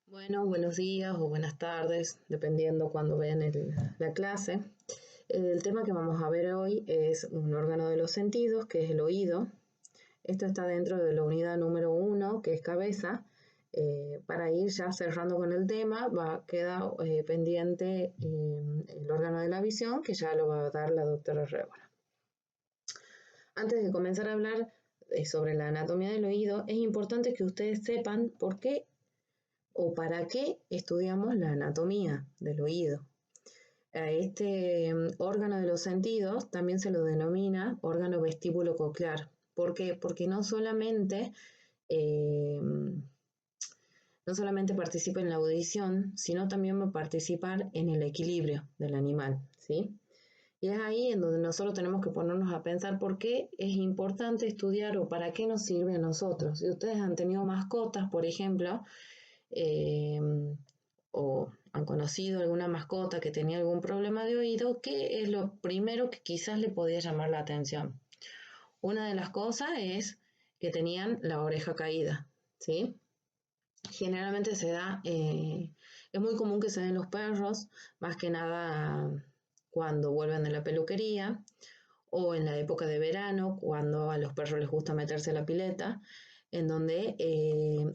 Bueno, buenos días o buenas tardes, dependiendo cuando vean la clase. El tema que vamos a ver hoy es un órgano de los sentidos, que es el oído. Esto está dentro de la unidad número 1, que es cabeza. Para ir ya cerrando con el tema, queda pendiente el órgano de la visión, que ya lo va a dar la doctora Révora. Antes de comenzar a hablar sobre la anatomía del oído, es importante que ustedes sepan por qué o para qué estudiamos la anatomía del oído. A este órgano de los sentidos también se lo denomina órgano vestíbulo coclear. ¿Por qué? Porque no solamente participa en la audición, sino también va a participar en el equilibrio del animal, ¿sí? Y es ahí en donde nosotros tenemos que ponernos a pensar por qué es importante estudiar o para qué nos sirve a nosotros. Si ustedes han tenido mascotas, por ejemplo, o han conocido alguna mascota que tenía algún problema de oído, ¿qué es lo primero que quizás le podía llamar la atención? Una de las cosas es que tenían la oreja caída, ¿sí? Generalmente es muy común que se den los perros, más que nada cuando vuelven de la peluquería o en la época de verano, cuando a los perros les gusta meterse a la pileta, en donde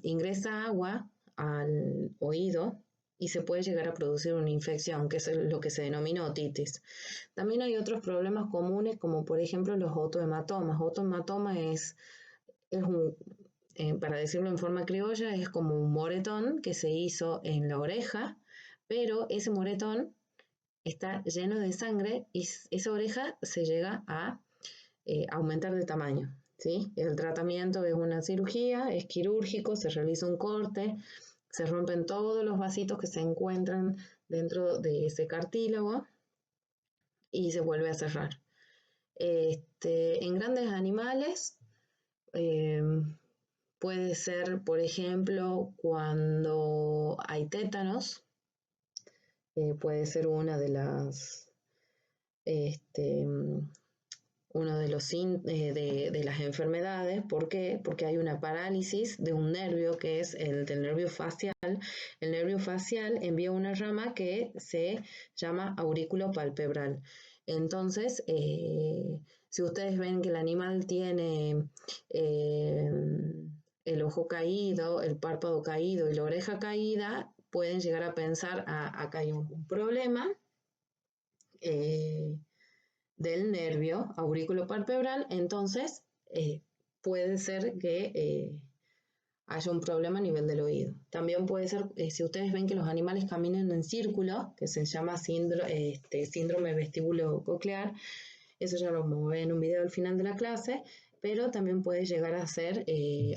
ingresa agua al oído y se puede llegar a producir una infección, que es lo que se denomina otitis. También hay otros problemas comunes, como por ejemplo los otohematomas. Otohematoma para decirlo en forma criolla, es como un moretón que se hizo en la oreja, pero ese moretón está lleno de sangre y esa oreja se llega a aumentar de tamaño, ¿sí? El tratamiento es una cirugía, es quirúrgico, se realiza un corte, se rompen todos los vasitos que se encuentran dentro de ese cartílago y se vuelve a cerrar. En grandes animales puede ser, por ejemplo, cuando hay tétanos, puede ser una de las uno de las enfermedades. ¿Por qué? Porque hay una parálisis de un nervio que es el del nervio facial. El nervio facial envía una rama que se llama aurículo palpebral. Entonces, si ustedes ven que el animal tiene el ojo caído, el párpado caído y la oreja caída, pueden llegar a pensar, acá hay un problema del nervio auriculopalpebral, entonces puede ser que haya un problema a nivel del oído. También puede ser, si ustedes ven que los animales caminan en círculo, que se llama síndrome vestíbulo-coclear, eso ya lo vamos a ver en un video al final de la clase, pero también puede llegar a ser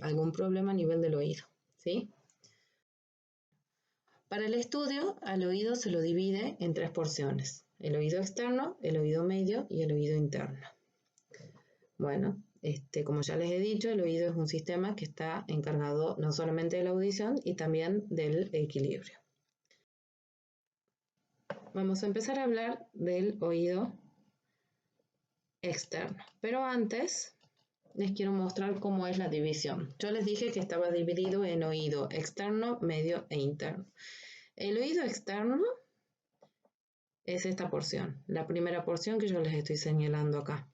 algún problema a nivel del oído, ¿sí? Para el estudio, al oído se lo divide en 3 porciones: el oído externo, el oído medio y el oído interno. Bueno, como ya les he dicho, el oído es un sistema que está encargado no solamente de la audición y también del equilibrio. Vamos a empezar a hablar del oído externo, pero antes les quiero mostrar cómo es la división. Yo les dije que estaba dividido en oído externo, medio e interno. El oído externo es esta porción, la primera porción que yo les estoy señalando acá,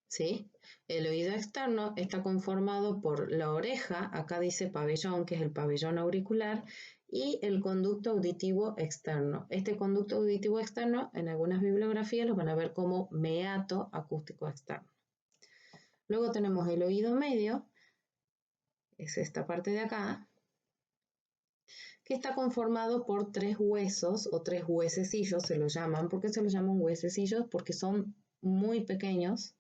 ¿sí? El oído externo está conformado por la oreja, acá dice pabellón, que es el pabellón auricular, y el conducto auditivo externo. Este conducto auditivo externo, en algunas bibliografías lo van a ver como meato acústico externo. Luego tenemos el oído medio, es esta parte de acá, que está conformado por 3 huesos o 3 huesecillos, se lo llaman. ¿Por qué se los llaman huesecillos? Porque son muy pequeños.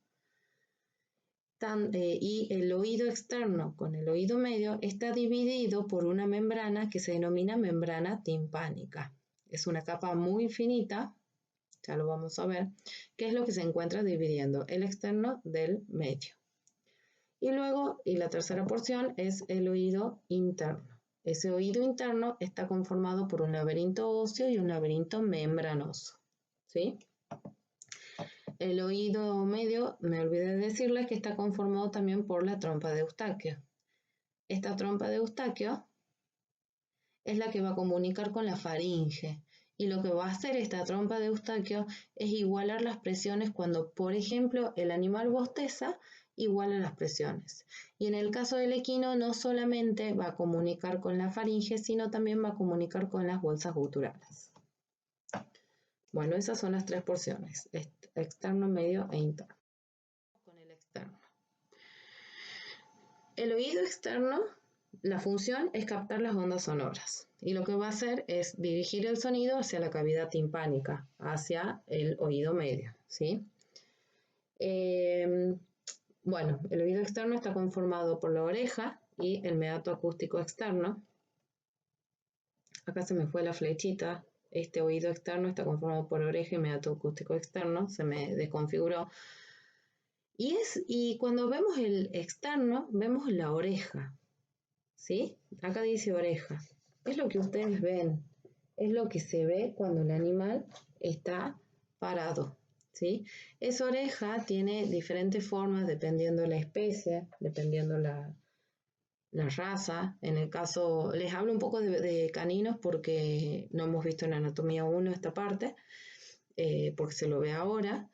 Y el oído externo con el oído medio está dividido por una membrana que se denomina membrana timpánica. Es una capa muy finita, ya lo vamos a ver, que es lo que se encuentra dividiendo el externo del medio. Y luego, y la tercera porción es el oído interno. Ese oído interno está conformado por un laberinto óseo y un laberinto membranoso, ¿sí? El oído medio, me olvidé de decirles que está conformado también por la trompa de Eustaquio. Esta trompa de Eustaquio es la que va a comunicar con la faringe. Y lo que va a hacer esta trompa de Eustaquio es igualar las presiones cuando, por ejemplo, el animal bosteza, iguala las presiones. Y en el caso del equino no solamente va a comunicar con la faringe, sino también va a comunicar con las bolsas guturales. Bueno, esas son las tres porciones, externo, medio e interno. Con el externo. El oído externo, la función es captar las ondas sonoras y lo que va a hacer es dirigir el sonido hacia la cavidad timpánica, hacia el oído medio, ¿sí? Bueno, el oído externo está conformado por la oreja y el meato acústico externo. Acá se me fue la flechita. Este oído externo está conformado por oreja y meato acústico externo. Se me desconfiguró. Y cuando vemos el externo, vemos la oreja. ¿Sí? Acá dice oreja. Es lo que ustedes ven. Es lo que se ve cuando el animal está parado. ¿Sí? Esa oreja tiene diferentes formas dependiendo de la especie, dependiendo la raza. En el caso, les hablo un poco de caninos porque no hemos visto en Anatomía 1 esta parte, porque se lo ve ahora.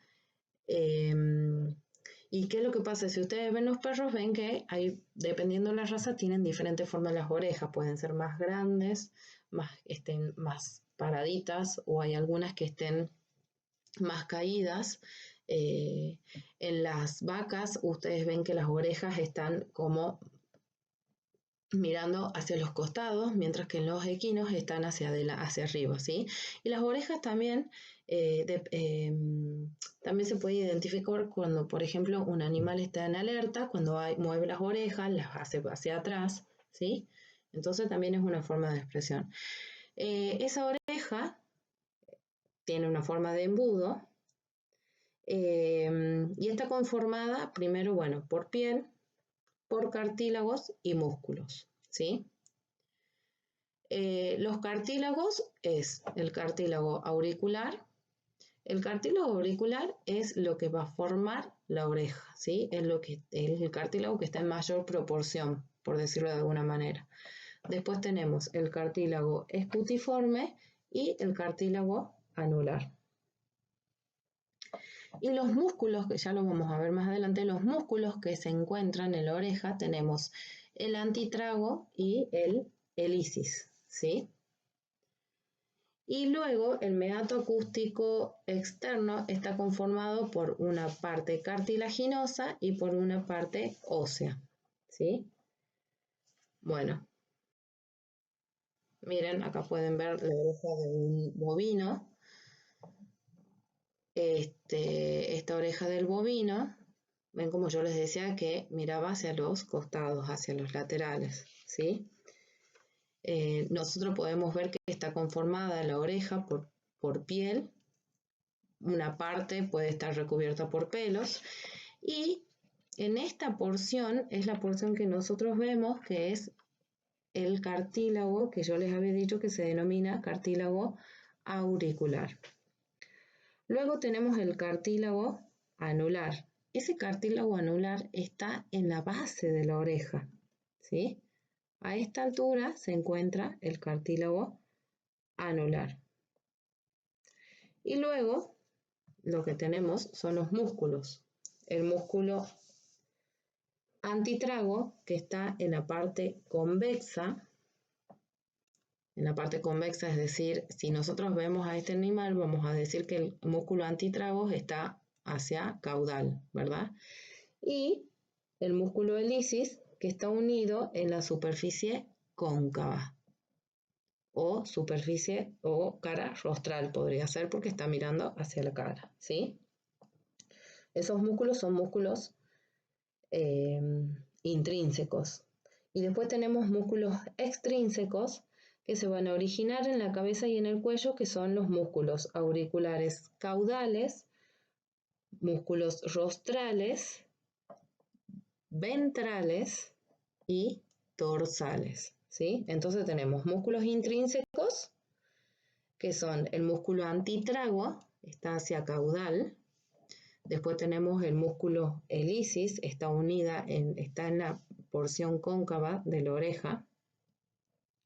¿Y qué es lo que pasa? Si ustedes ven los perros, ven que dependiendo de la raza, tienen diferentes formas las orejas. Pueden ser más grandes, estén más paraditas, o hay algunas que estén más caídas. En las vacas, ustedes ven que las orejas están como mirando hacia los costados, mientras que en los equinos están hacia arriba, ¿sí? Y las orejas también, también se puede identificar cuando, por ejemplo, un animal está en alerta, cuando mueve las orejas, las hace hacia atrás, ¿sí? Entonces también es una forma de expresión. Esa oreja tiene una forma de embudo y está conformada primero, bueno, por piel, por cartílagos y músculos, ¿sí? Los cartílagos es el cartílago auricular. El cartílago auricular es lo que va a formar la oreja, ¿sí? Es el cartílago que está en mayor proporción, por decirlo de alguna manera. Después tenemos el cartílago escutiforme y el cartílago anular. Y los músculos, que ya lo vamos a ver más adelante, los músculos que se encuentran en la oreja, tenemos el antitrago y el helicis, ¿sí? Y luego el meato acústico externo está conformado por una parte cartilaginosa y por una parte ósea, ¿sí? Bueno, miren, acá pueden ver la oreja de un bovino. Esta oreja del bovino, ven como yo les decía que miraba hacia los costados, hacia los laterales, ¿sí? Nosotros podemos ver que está conformada la oreja por piel, una parte puede estar recubierta por pelos y en esta porción es la porción que nosotros vemos que es el cartílago que yo les había dicho que se denomina cartílago auricular. Luego tenemos el cartílago anular. Ese cartílago anular está en la base de la oreja, ¿sí? A esta altura se encuentra el cartílago anular. Y luego lo que tenemos son los músculos. El músculo antitrago, que está en la parte convexa. En la parte convexa, es decir, si nosotros vemos a este animal, vamos a decir que el músculo antitrago está hacia caudal, ¿verdad? Y el músculo helicis, que está unido en la superficie cóncava. O superficie o cara rostral podría ser porque está mirando hacia la cara, ¿sí? Esos músculos son músculos intrínsecos. Y después tenemos músculos extrínsecos que se van a originar en la cabeza y en el cuello, que son los músculos auriculares caudales, músculos rostrales, ventrales y dorsales, ¿sí? Entonces tenemos músculos intrínsecos, que son el músculo antitrago, está hacia caudal. Después tenemos el músculo helicis, está en la porción cóncava de la oreja.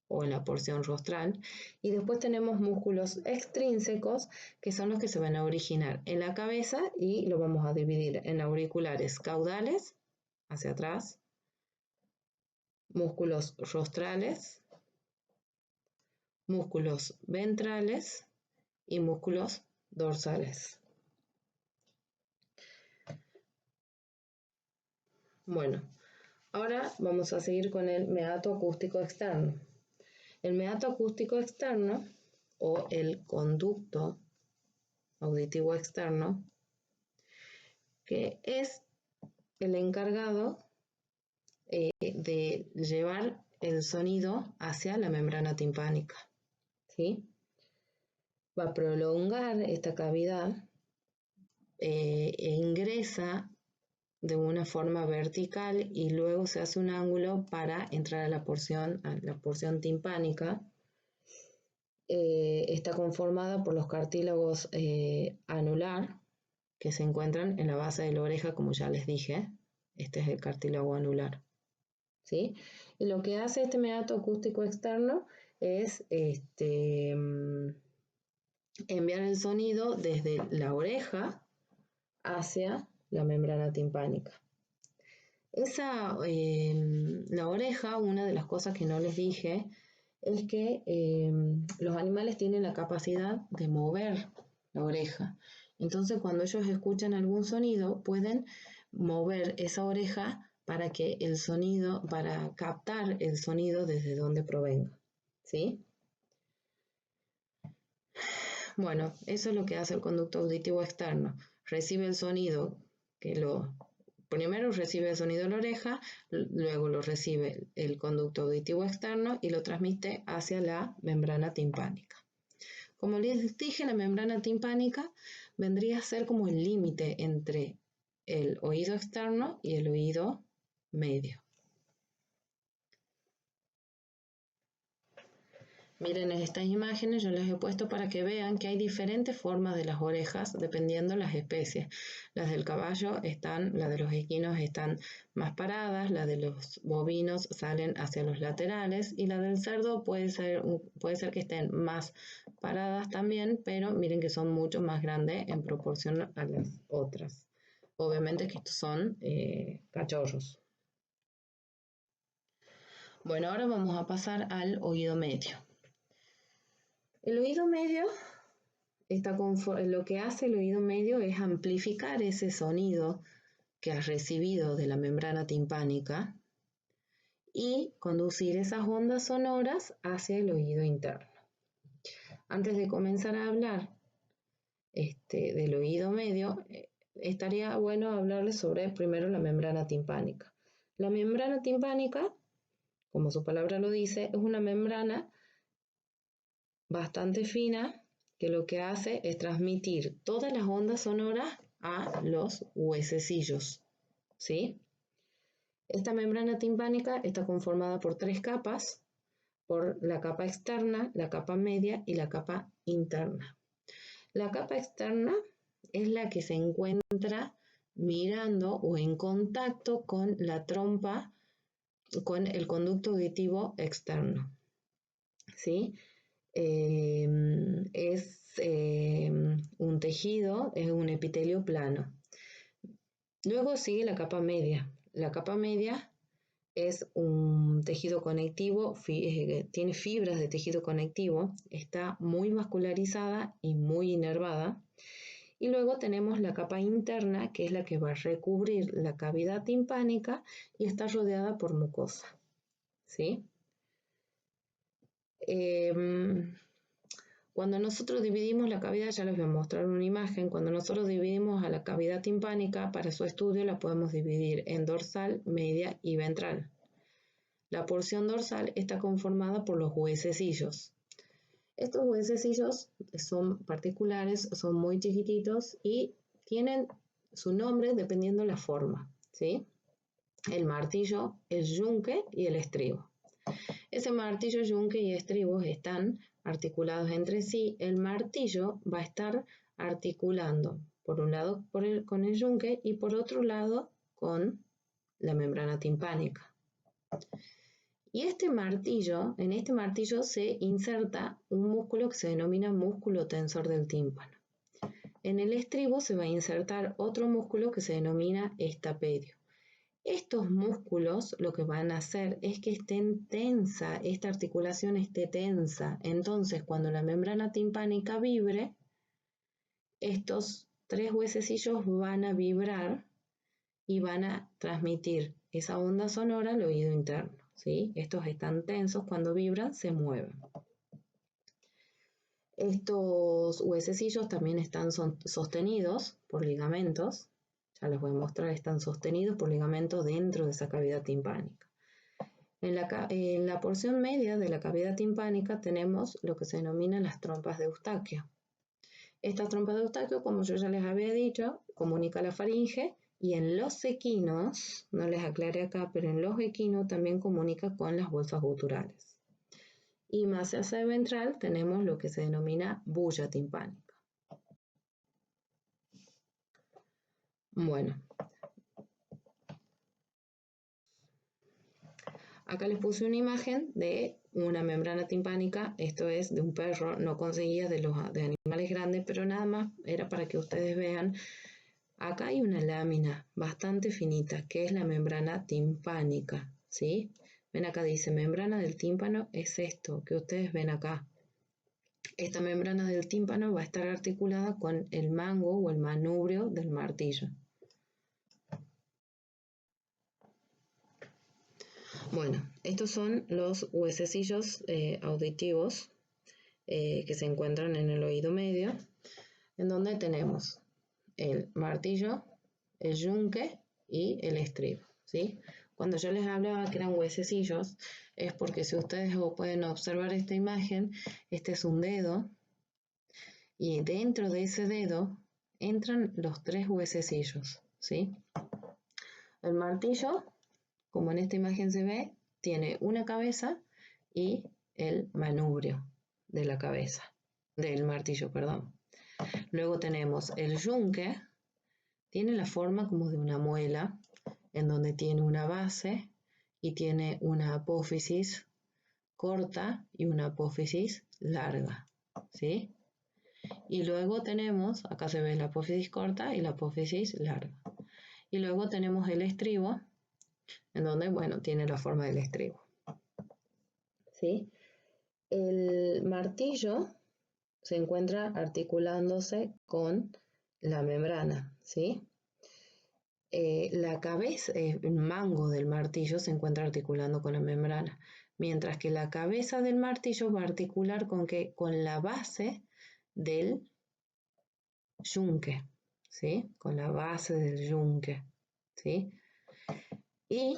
o en la porción rostral. Y después tenemos músculos extrínsecos, que son los que se van a originar en la cabeza y lo vamos a dividir en auriculares caudales, hacia atrás, músculos rostrales, músculos ventrales y músculos dorsales. Bueno, ahora vamos a seguir con el meato acústico externo. El meato acústico externo o el conducto auditivo externo, que es el encargado de llevar el sonido hacia la membrana timpánica, ¿sí? Va a prolongar esta cavidad e ingresa de una forma vertical y luego se hace un ángulo para entrar a la porción timpánica. Está conformada por los cartílagos anular, que se encuentran en la base de la oreja, como ya les dije. Este es el cartílago anular, ¿sí? Y lo que hace este meato acústico externo es enviar el sonido desde la oreja hacia la membrana timpánica. La oreja, una de las cosas que no les dije, es que los animales tienen la capacidad de mover la oreja. Entonces, cuando ellos escuchan algún sonido, pueden mover esa oreja para que el sonido, para captar el sonido desde donde provenga, ¿sí? Bueno, eso es lo que hace el conducto auditivo externo. Recibe el sonido primero recibe el sonido de la oreja, luego lo recibe el conducto auditivo externo y lo transmite hacia la membrana timpánica. Como les dije, la membrana timpánica vendría a ser como el límite entre el oído externo y el oído medio. Miren estas imágenes, yo les he puesto para que vean que hay diferentes formas de las orejas dependiendo de las especies. Las del caballo las de los equinos están más paradas, las de los bovinos salen hacia los laterales y la del cerdo puede ser que estén más paradas también, pero miren que son mucho más grandes en proporción a las otras. Obviamente que estos son cachorros. Bueno, ahora vamos a pasar al oído medio. El oído medio lo que hace el oído medio es amplificar ese sonido que has recibido de la membrana timpánica y conducir esas ondas sonoras hacia el oído interno. Antes de comenzar a hablar del oído medio, estaría bueno hablarles sobre primero la membrana timpánica. La membrana timpánica, como su palabra lo dice, es una membrana bastante fina que lo que hace es transmitir todas las ondas sonoras a los huesecillos, ¿sí? Esta membrana timpánica está conformada por 3 capas, por la capa externa, la capa media y la capa interna. La capa externa es la que se encuentra mirando o en contacto con la trompa, con el conducto auditivo externo, ¿sí? Es un tejido, es un epitelio plano. Luego sigue la capa media. La capa media es un tejido conectivo, tiene fibras de tejido conectivo, está muy vascularizada y muy inervada. Y luego tenemos la capa interna, que es la que va a recubrir la cavidad timpánica y está rodeada por mucosa, ¿sí? Cuando nosotros dividimos la cavidad, ya les voy a mostrar una imagen, cuando nosotros dividimos a la cavidad timpánica, para su estudio la podemos dividir en dorsal, media y ventral. La porción dorsal está conformada por los huesecillos. Estos huesecillos son particulares, son muy chiquititos y tienen su nombre dependiendo de la forma, ¿sí? El martillo, el yunque y el estribo. Ese martillo, yunque y estribos están articulados entre sí. El martillo va a estar articulando por un lado con el yunque y por otro lado con la membrana timpánica. Y en este martillo se inserta un músculo que se denomina músculo tensor del tímpano. En el estribo se va a insertar otro músculo que se denomina estapedio. Estos músculos lo que van a hacer es que esta articulación esté tensa. Entonces, cuando la membrana timpánica vibre, estos 3 huesecillos van a vibrar y van a transmitir esa onda sonora al oído interno, ¿sí? Estos están tensos, cuando vibran se mueven. Estos huesecillos también están sostenidos por ligamentos. Ya les voy a mostrar, están sostenidos por ligamentos dentro de esa cavidad timpánica. En la porción media de la cavidad timpánica tenemos lo que se denomina las trompas de Eustaquio. Estas trompas de Eustaquio, como yo ya les había dicho, comunica la faringe, y en los equinos, no les aclaré acá, pero en los equinos también comunica con las bolsas guturales. Y más hacia el ventral tenemos lo que se denomina bulla timpánica. Bueno, acá les puse una imagen de una membrana timpánica, esto es de un perro, no conseguía de animales grandes, pero nada más era para que ustedes vean. Acá hay una lámina bastante finita, que es la membrana timpánica, ¿sí? Ven acá, dice membrana del tímpano, es esto que ustedes ven acá. Esta membrana del tímpano va a estar articulada con el mango o el manubrio del martillo. Bueno, estos son los huesecillos auditivos que se encuentran en el oído medio, en donde tenemos el martillo, el yunque y el estribo, ¿sí? Cuando yo les hablaba que eran huesecillos, es porque si ustedes pueden observar esta imagen, este es un dedo, y dentro de ese dedo entran los 3 huesecillos, ¿sí? El martillo, como en esta imagen se ve, tiene una cabeza y el manubrio de la cabeza, del martillo, perdón. Luego tenemos el yunque, tiene la forma como de una muela, en donde tiene una base y tiene una apófisis corta y una apófisis larga, ¿sí? Y luego tenemos, acá se ve la apófisis corta y la apófisis larga. Y luego tenemos el estribo, en donde, bueno, tiene la forma del estribo, ¿sí? El martillo se encuentra articulándose con la membrana, ¿sí? La cabeza, el mango del martillo se encuentra articulando con la membrana, mientras que la cabeza del martillo va a articular con la base del yunque, ¿sí? Con la base del yunque, ¿sí? Y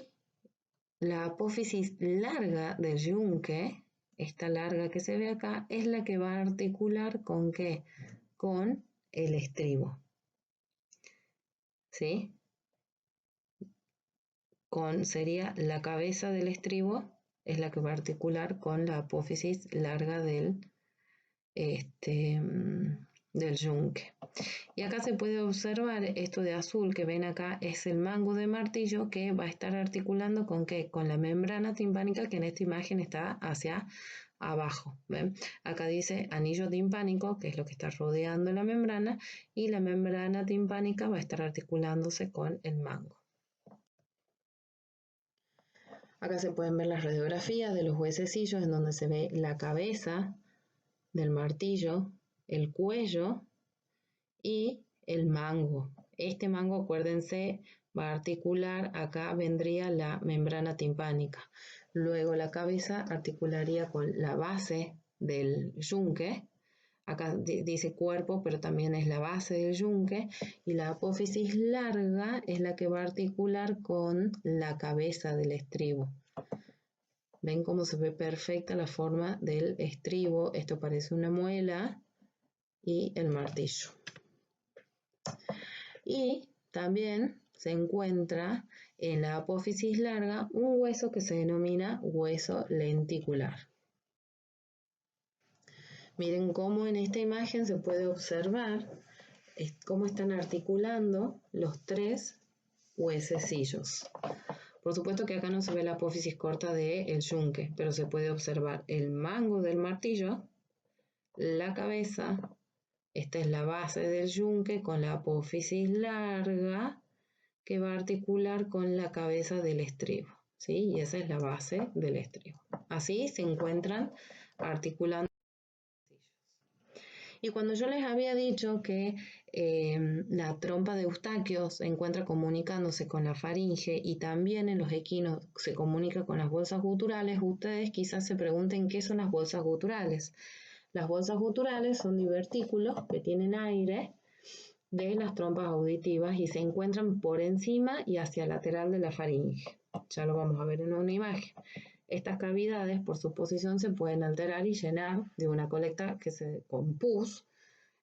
la apófisis larga del yunque, esta larga que se ve acá, es la que va a articular ¿con qué? Con el estribo, ¿sí? Sería la cabeza del estribo, es la que va a articular con la apófisis larga del yunque. Y acá se puede observar esto de azul que ven acá, es el mango de martillo que va a estar articulando ¿con qué? Con la membrana timpánica, que en esta imagen está hacia abajo, ¿ven? Acá dice anillo timpánico, que es lo que está rodeando la membrana, y la membrana timpánica va a estar articulándose con el mango. Acá se pueden ver las radiografías de los huesecillos, en donde se ve la cabeza del martillo, el cuello y el mango. Este mango, acuérdense, va a articular, acá vendría la membrana timpánica. Luego la cabeza articularía con la base del yunque. Acá dice cuerpo, pero también es la base del yunque. Y la apófisis larga es la que va a articular con la cabeza del estribo. ¿Ven cómo se ve perfecta la forma del estribo? Esto parece una muela y el martillo. Y también se encuentra en la apófisis larga un hueso que se denomina hueso lenticular. Miren cómo en esta imagen se puede observar cómo están articulando los 3 huesecillos. Por supuesto que acá no se ve la apófisis corta del yunque, pero se puede observar el mango del martillo, la cabeza, esta es la base del yunque con la apófisis larga que va a articular con la cabeza del estribo, ¿sí? Y esa es la base del estribo. Así se encuentran articulando. Y cuando yo les había dicho que la trompa de Eustaquio se encuentra comunicándose con la faringe y también en los equinos se comunica con las bolsas guturales, ustedes quizás se pregunten qué son las bolsas guturales. Las bolsas guturales son divertículos que tienen aire de las trompas auditivas y se encuentran por encima y hacia el lateral de la faringe. Ya lo vamos a ver en una imagen. Estas cavidades, por su posición, se pueden alterar y llenar de una colecta que se con pus.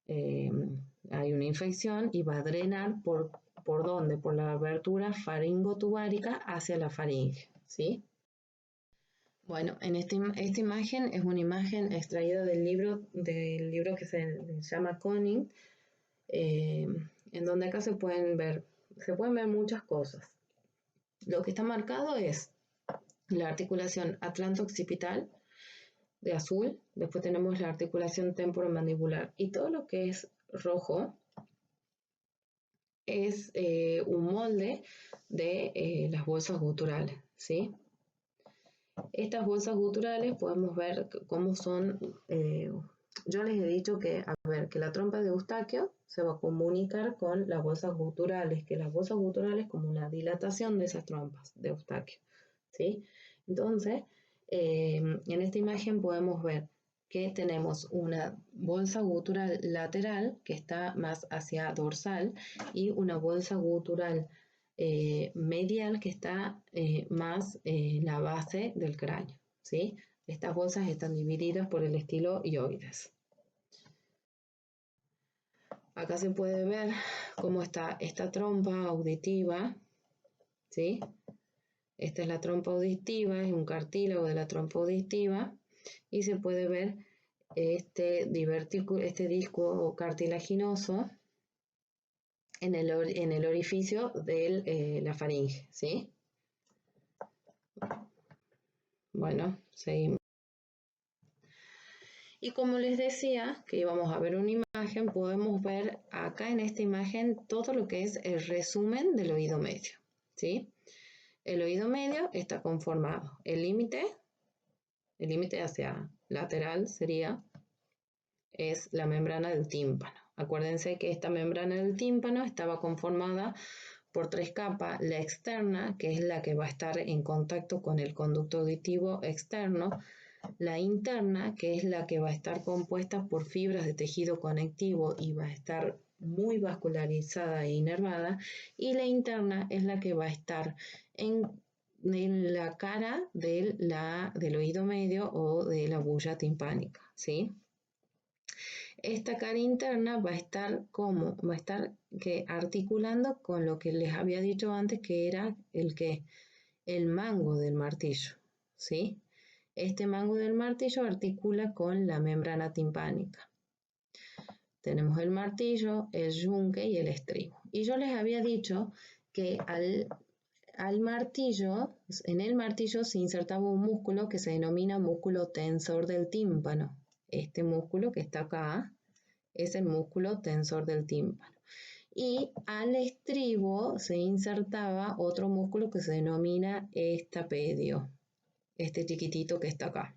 Hay una infección y va a drenar ¿por dónde? Por la abertura faringotubárica hacia la faringe, ¿sí? Bueno, en esta imagen es una imagen extraída del libro que se llama Conning, en donde acá se pueden ver muchas cosas. Lo que está marcado es la articulación atlanto-occipital de azul, después tenemos la articulación temporomandibular y todo lo que es rojo es un molde de las bolsas guturales, ¿sí? Estas bolsas guturales podemos ver cómo son, yo les he dicho que, que la trompa de Eustaquio se va a comunicar con las bolsas guturales, que las bolsas guturales como una dilatación de esas trompas de Eustaquio, ¿sí? Entonces, en esta imagen podemos ver que tenemos una bolsa gutural lateral que está más hacia dorsal y una bolsa gutural medial que está más en la base del cráneo, ¿sí? Estas bolsas están divididas por el estilo ioides. Acá se puede ver cómo está esta trompa auditiva, ¿sí? Esta es la trompa auditiva, es un cartílago de la trompa auditiva y se puede ver este disco cartilaginoso en el orificio de la faringe, ¿sí? Bueno, seguimos. Y como les decía que íbamos a ver una imagen, podemos ver acá en esta imagen todo lo que es el resumen del oído medio, ¿sí? El oído medio está conformado. El límite hacia lateral es la membrana del tímpano. Acuérdense que esta membrana del tímpano estaba conformada por 3 capas. La externa, que es la que va a estar en contacto con el conducto auditivo externo. La interna, que es la que va a estar compuesta por fibras de tejido conectivo y va a estar muy vascularizada e inervada. Y la interna es la que va a estar en la cara del oído medio o de la bulla timpánica, ¿sí? Esta cara interna va a estar articulando con lo que les había dicho antes, que era el mango del martillo, ¿sí? Este mango del martillo articula con la membrana timpánica. Tenemos el martillo, el yunque y el estribo. Y yo les había dicho que al martillo, en el martillo se insertaba un músculo que se denomina músculo tensor del tímpano. Este músculo que está acá es el músculo tensor del tímpano. Y al estribo se insertaba otro músculo que se denomina estapedio, este chiquitito que está acá.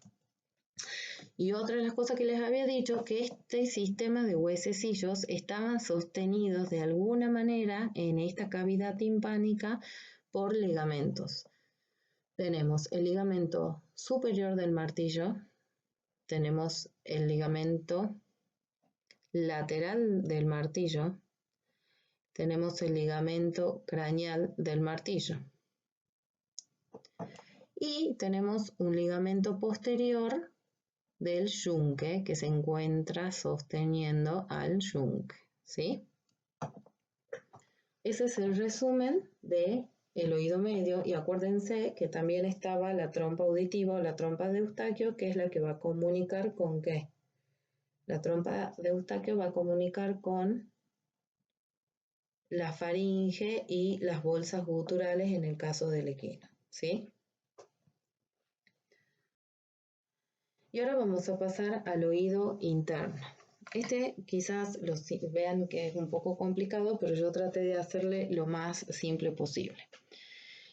Y otra de las cosas que les había dicho, que este sistema de huesecillos estaban sostenidos de alguna manera en esta cavidad timpánica por ligamentos. Tenemos el ligamento superior del martillo, tenemos el ligamento lateral del martillo, tenemos el ligamento craneal del martillo y tenemos un ligamento posterior del yunque que se encuentra sosteniendo al yunque, ¿sí? Ese es el resumen del oído medio y acuérdense que también estaba la trompa auditiva o la trompa de Eustaquio, que es la que va a comunicar con ¿qué? La trompa de Eustaquio va a comunicar con la faringe y las bolsas guturales en el caso del equino, ¿sí? Y ahora vamos a pasar al oído interno. Este quizás vean que es un poco complicado, pero yo traté de hacerle lo más simple posible.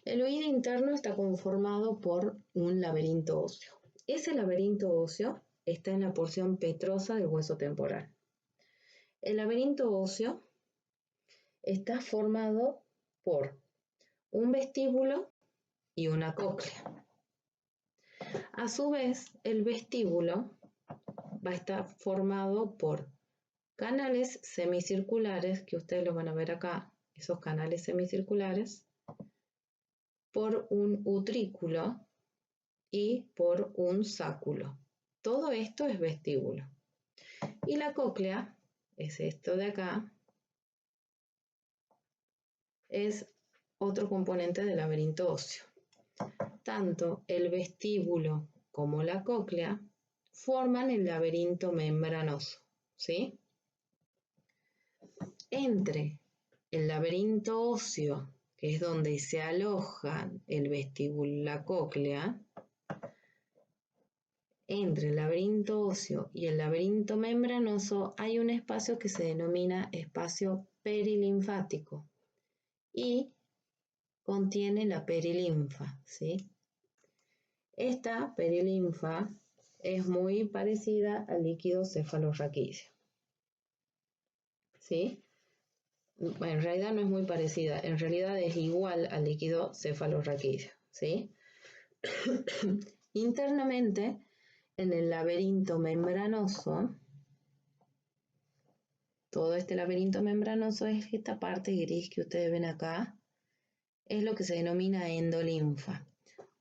El oído interno está conformado por un laberinto óseo. Ese laberinto óseo está en la porción petrosa del hueso temporal. El laberinto óseo está formado por un vestíbulo y una cóclea. A su vez, el vestíbulo va a estar formado por canales semicirculares, que ustedes lo van a ver acá, esos canales semicirculares, por un utrículo y por un sáculo. Todo esto es vestíbulo. Y la cóclea, es esto de acá, es otro componente del laberinto óseo. Tanto el vestíbulo como la cóclea forman el laberinto membranoso, ¿sí? Entre el laberinto óseo, que es donde se alojan el vestíbulo y la cóclea, entre el laberinto óseo y el laberinto membranoso hay un espacio que se denomina espacio perilinfático y contiene la perilinfa, ¿sí? Esta perilinfa es muy parecida al líquido cefalorraquídeo, ¿sí? Bueno, en realidad no es muy parecida, en realidad es igual al líquido cefalorraquídeo, ¿sí? Internamente, en el laberinto membranoso, todo este laberinto membranoso es esta parte gris que ustedes ven acá, es lo que se denomina endolinfa.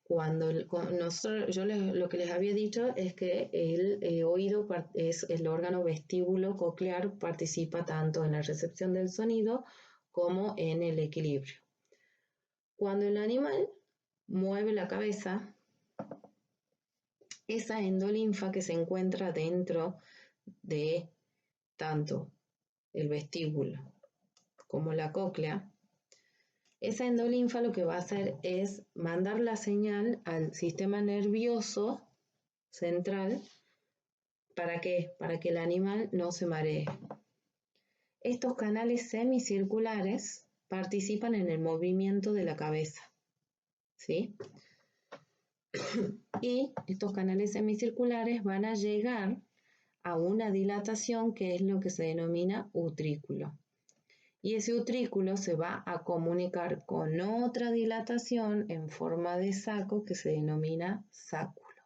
Lo que les había dicho es que el oído es el órgano vestíbulo coclear, participa tanto en la recepción del sonido como en el equilibrio. Cuando el animal mueve la cabeza, esa endolinfa que se encuentra dentro de tanto el vestíbulo como la cóclea, esa endolinfa lo que va a hacer es mandar la señal al sistema nervioso central. ¿Para qué? Para que el animal no se maree. Estos canales semicirculares participan en el movimiento de la cabeza, ¿sí? Y estos canales semicirculares van a llegar a una dilatación que es lo que se denomina utrículo. Y ese utrículo se va a comunicar con otra dilatación en forma de saco que se denomina sáculo.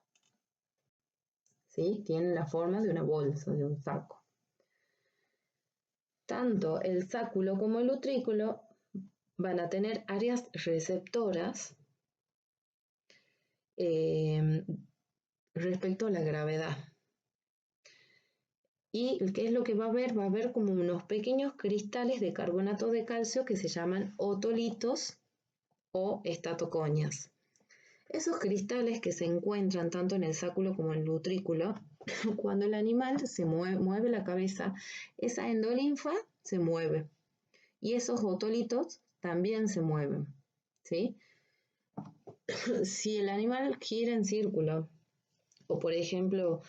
¿Sí? Tiene la forma de una bolsa, de un saco. Tanto el sáculo como el utrículo van a tener áreas receptoras respecto a la gravedad. ¿Y qué es lo que va a haber? Va a haber como unos pequeños cristales de carbonato de calcio que se llaman otolitos o estatoconias. Esos cristales que se encuentran tanto en el sáculo como en el utrículo, cuando el animal se mueve la cabeza, esa endolinfa se mueve y esos otolitos también se mueven, ¿sí? Si el animal gira en círculo, o por ejemplo,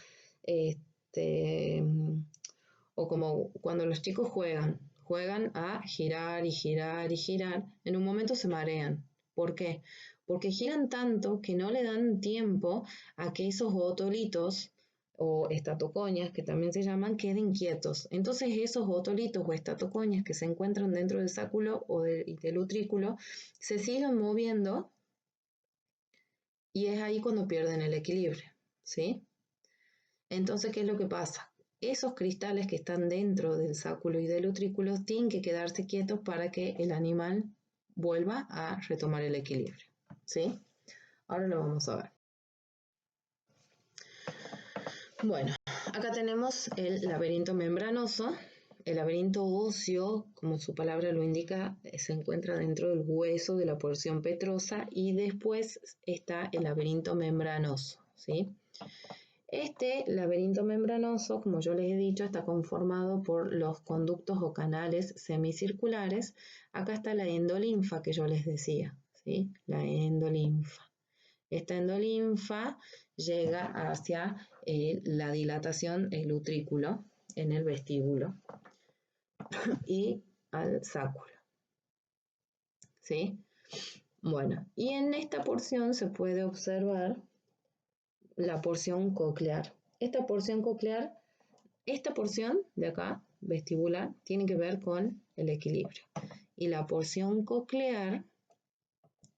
o como cuando los chicos juegan a girar y girar y girar, en un momento se marean. ¿Por qué? Porque giran tanto que no le dan tiempo a que esos otolitos o estatoconias, que también se llaman, queden quietos. Entonces esos otolitos o estatoconias que se encuentran dentro del sáculo o del utrículo se siguen moviendo y es ahí cuando pierden el equilibrio, ¿sí? Entonces, ¿qué es lo que pasa? Esos cristales que están dentro del sáculo y del utrículo tienen que quedarse quietos para que el animal vuelva a retomar el equilibrio, ¿sí? Ahora lo vamos a ver. Bueno, acá tenemos el laberinto membranoso. El laberinto óseo, como su palabra lo indica, se encuentra dentro del hueso de la porción petrosa y después está el laberinto membranoso, ¿sí? Este laberinto membranoso, como yo les he dicho, está conformado por los conductos o canales semicirculares. Acá está la endolinfa que yo les decía, ¿sí? La endolinfa. Esta endolinfa llega hacia la dilatación, el utrículo, en el vestíbulo y al sáculo, ¿sí? Bueno, y en esta porción se puede observar la porción coclear. Esta porción coclear, esta porción de acá, vestibular, tiene que ver con el equilibrio. Y la porción coclear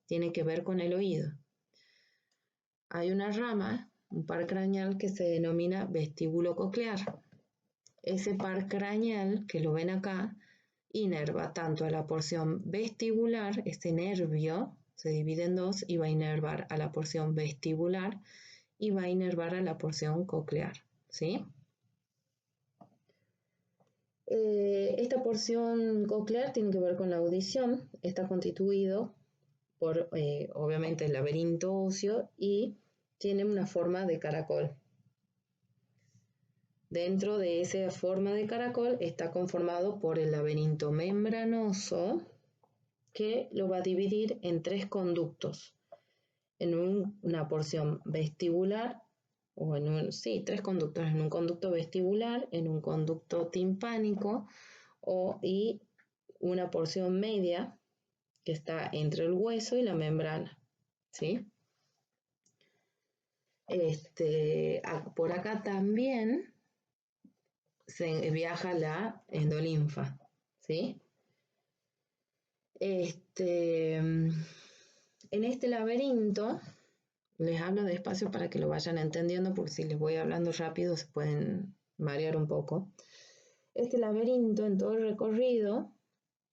tiene que ver con el oído. Hay una rama, un par craneal, que se denomina vestíbulo coclear. Ese par craneal, que lo ven acá, inerva tanto a la porción vestibular, este nervio se divide en dos y va a inervar a la porción vestibular y va a inervar a la porción coclear, ¿sí? Esta porción coclear tiene que ver con la audición, está constituido por, obviamente, el laberinto óseo y tiene una forma de caracol. Dentro de esa forma de caracol está conformado por el laberinto membranoso, que lo va a dividir en tres conductos, en una porción vestibular, o tres conductos, en un conducto vestibular, en un conducto timpánico y una porción media que está entre el hueso y la membrana, ¿sí? Por acá también se viaja la endolinfa, ¿sí? En este laberinto, les hablo despacio para que lo vayan entendiendo, porque si les voy hablando rápido se pueden marear un poco. Este laberinto en todo el recorrido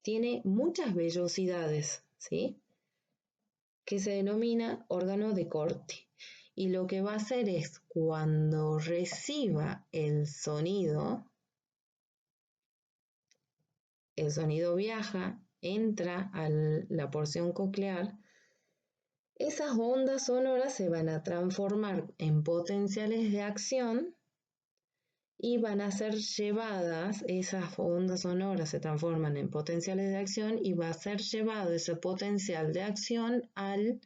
tiene muchas vellosidades, ¿sí? Que se denomina órgano de corte. Y lo que va a hacer es, cuando reciba el sonido viaja, entra a la porción coclear. Esas ondas sonoras se van a transformar en potenciales de acción y van a ser llevadas, esas ondas sonoras se transforman en potenciales de acción y va a ser llevado ese potencial de acción al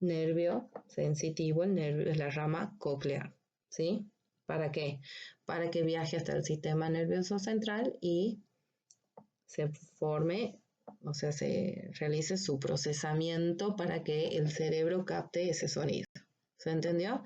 nervio sensitivo, el nervio es la rama coclear, ¿sí? ¿Para qué? Para que viaje hasta el sistema nervioso central y se forme, o sea, se realice su procesamiento para que el cerebro capte ese sonido. ¿Se entendió?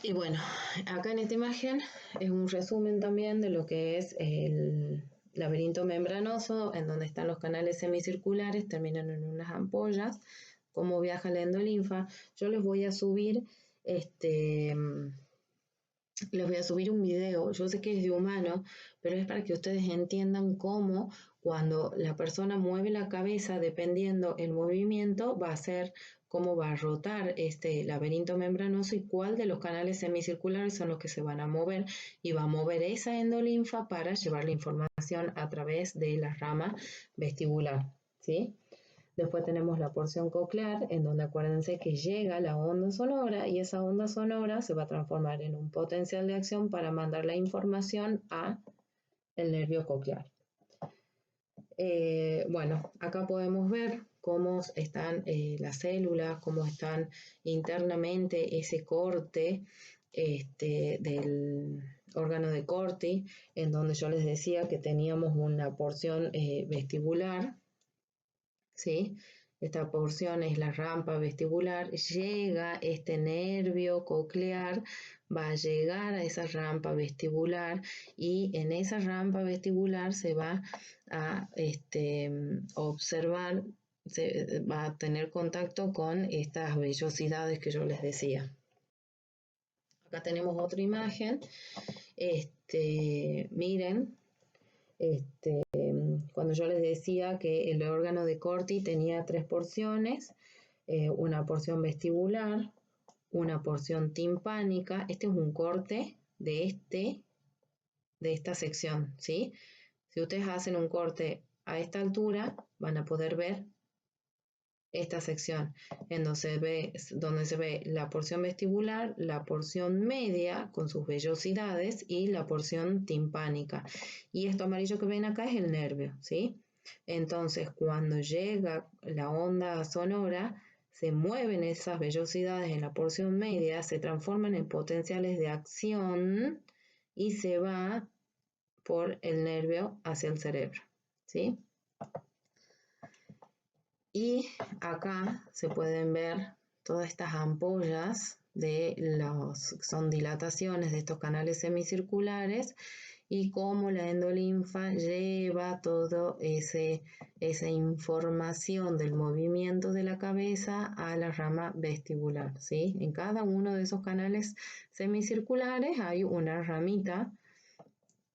Y bueno, acá en esta imagen es un resumen también de lo que es el laberinto membranoso, en donde están los canales semicirculares, terminan en unas ampollas, cómo viaja la endolinfa. Yo les voy a subir un video, yo sé que es de humano, pero es para que ustedes entiendan cómo cuando la persona mueve la cabeza, dependiendo el movimiento, va a ser cómo va a rotar este laberinto membranoso y cuál de los canales semicirculares son los que se van a mover y va a mover esa endolinfa para llevar la información a través de la rama vestibular, ¿sí? Después tenemos la porción coclear, en donde acuérdense que llega la onda sonora y esa onda sonora se va a transformar en un potencial de acción para mandar la información a el nervio coclear. Bueno, acá podemos ver cómo están las células, cómo están internamente ese corte del órgano de Corti, en donde yo les decía que teníamos una porción vestibular, ¿sí? Esta porción es la rampa vestibular, llega este nervio coclear, va a llegar a esa rampa vestibular y en esa rampa vestibular se va a observar, se va a tener contacto con estas vellosidades que yo les decía. Acá tenemos otra imagen, miren, cuando yo les decía que el órgano de Corti tenía tres porciones, una porción vestibular, una porción timpánica, este es un corte de esta sección, ¿sí? Si ustedes hacen un corte a esta altura, van a poder ver esta sección en donde se ve la porción vestibular, la porción media con sus vellosidades y la porción timpánica. Y esto amarillo que ven acá es el nervio, ¿sí? Entonces, cuando llega la onda sonora, se mueven esas vellosidades en la porción media, se transforman en potenciales de acción y se va por el nervio hacia el cerebro, ¿sí? Y acá se pueden ver todas estas ampollas son dilataciones de estos canales semicirculares y cómo la endolinfa lleva toda esa información del movimiento de la cabeza a la rama vestibular, ¿sí? En cada uno de esos canales semicirculares hay una ramita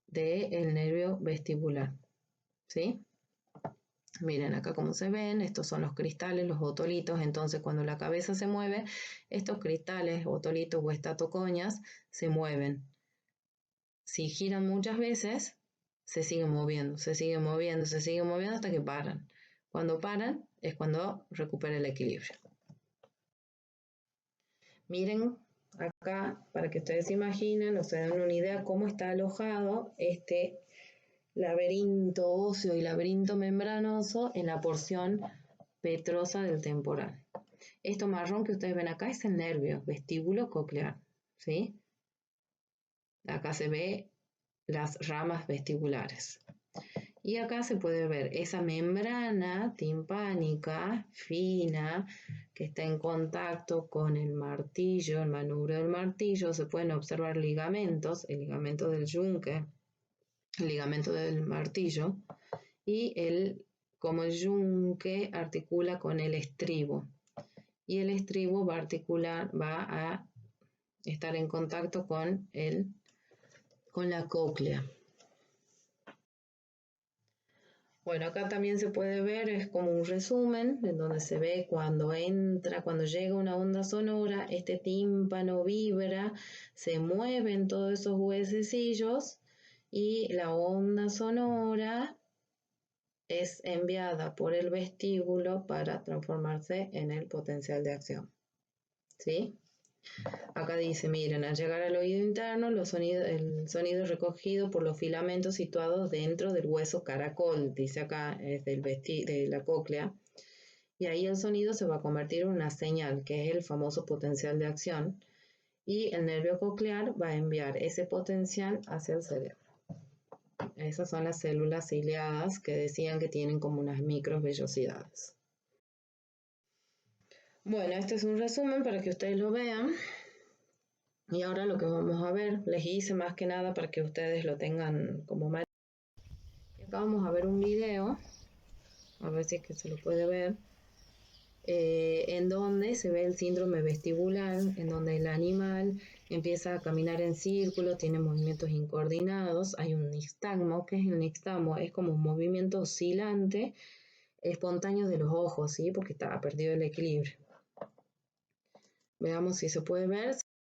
del nervio vestibular, ¿sí? Miren acá cómo se ven, estos son los cristales, los otolitos, entonces cuando la cabeza se mueve, estos cristales, otolitos o estatocoñas se mueven. Si giran muchas veces, se siguen moviendo, se siguen moviendo, se siguen moviendo hasta que paran. Cuando paran es cuando recupera el equilibrio. Miren acá, para que ustedes se imaginen o se den una idea cómo está alojado este laberinto óseo y laberinto membranoso en la porción petrosa del temporal. Esto marrón que ustedes ven acá es el nervio vestíbulo coclear, ¿sí? Acá se ve las ramas vestibulares. Y acá se puede ver esa membrana timpánica fina que está en contacto con el martillo, el manubrio del martillo. Se pueden observar ligamentos, el ligamento del yunque, el ligamento del martillo y como el yunque articula con el estribo. Y el estribo va a estar en contacto con la cóclea. Bueno, acá también se puede ver, es como un resumen, en donde se ve cuando llega una onda sonora, este tímpano vibra, se mueven todos esos huesecillos y la onda sonora es enviada por el vestíbulo para transformarse en el potencial de acción. ¿Sí? Acá dice, miren, al llegar al oído interno, el sonido es recogido por los filamentos situados dentro del hueso caracol, dice acá, es de la cóclea, y ahí el sonido se va a convertir en una señal, que es el famoso potencial de acción, y el nervio coclear va a enviar ese potencial hacia el cerebro. Esas son las células ciliadas que decían que tienen como unas microvellosidades. Bueno, este es un resumen para que ustedes lo vean. Y ahora lo que vamos a ver, les hice más que nada para que ustedes lo tengan como mal. Y acá vamos a ver un video, a ver si es que se lo puede ver, en donde se ve el síndrome vestibular, en donde el animal empieza a caminar en círculo, tiene movimientos incoordinados, hay un nixtagmo. ¿Qué es el nixtagmo? Es como un movimiento oscilante, espontáneo de los ojos, ¿sí? Porque está perdido el equilibrio. Veamos si se puede ver.